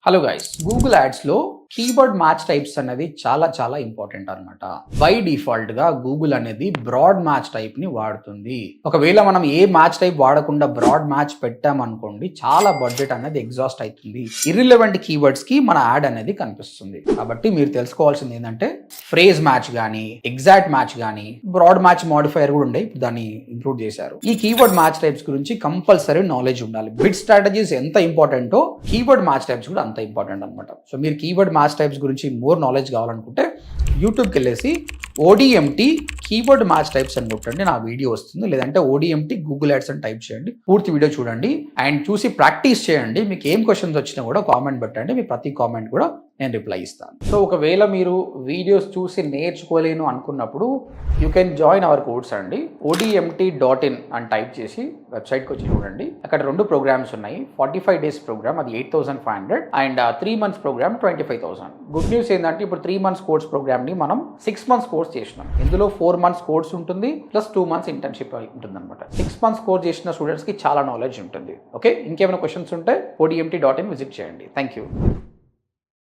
Hello guys, Google యాడ్స్లో keyword match types అనేది చాలా ఇంపార్టెంట్ అనమాట. బై డిఫాల్ట్ గా గూగుల్ అనేది బ్రాడ్ మ్యాచ్ టైప్ ని వాడుతుంది. ఒకవేళ మనం ఏ మ్యాచ్ టైప్ వాడకుండా బ్రాడ్ మ్యాచ్ పెట్టామనుకోండి, చాలా బడ్జెట్ అనేది ఎగ్జాస్ట్ అవుతుంది. ఇర్రిలెవెంట్ కీవర్డ్స్ కి మన యాడ్ అనేది కనిపిస్తుంది. కాబట్టి మీరు తెలుసుకోవాల్సింది ఏంటంటే ఫ్రేజ్ మ్యాచ్ గానీ, ఎగ్జాక్ట్ మ్యాచ్ గానీ, బ్రాడ్ మ్యాచ్ మోడిఫైయర్ కూడా ఉండే, దాన్ని ఇంక్లూడ్ చేశారు. ఈ కీవర్డ్ మ్యాచ్ టైప్స్ గురించి కంపల్సరీ నాలెడ్జ్ ఉండాలి. బిడ్ స్ట్రాటజీస్ ఎంత ఇంపార్టెంటో కీవర్డ్ మ్యాచ్ టైప్స్ కూడా అంత ఇంపార్టెంట్ అనమాట. సో మీరు కీవర్డ్ మ్యాచ్ టైప్స్ గురించి మోర్ నాలెడ్జ్ కావాలనుకుంటే యూట్యూబ్కి వెళ్ళేసి ODMT కీవర్డ్ మ్యాచ్ టైప్స్ అని కొట్టండి, నా వీడియో వస్తుంది. లేదంటే ODMT గూగుల్ యాడ్స్ అని టైప్ చేయండి, పూర్తి వీడియో చూడండి అండ్ చూసి ప్రాక్టీస్ చేయండి. మీకు ఏం క్వశ్చన్స్ వచ్చినా కూడా కామెంట్ పెట్టండి, మీ ప్రతి కామెంట్ కూడా నేను రిప్లై ఇస్తాను. సో ఒకవేళ మీరు వీడియోస్ చూసి నేర్చుకోలేను అనుకున్నప్పుడు you can join hour course అండి. ODMT.in అని టైప్ చేసి వెబ్సైట్కి వచ్చి చూడండి. అక్కడ 2 ప్రోగ్రామ్స్ ఉన్నాయి. 45 days ప్రోగ్రామ్, అది 8,500 and 3 months programme 25,000. Good news ఏంటంటే ఇప్పుడు 3 months కోర్స్ ప్రోగ్రామ్ ని మనం 6 months కోర్స్ చేసినాం. ఇందులో 4 months కోర్స్ ఉంటుంది ప్లస్ 2 months ఇంటర్న్షిప్ ఉంటుంది అనమాట. 6 months కోర్స్ చేసిన స్టూడెంట్స్ కి చాలా నాలెడ్జ్ ఉంటుంది. ఓకే, ఇంకేమైనా క్వశ్చన్స్ ఉంటే ODMT.in విజిట్ చేయండి. Thank you.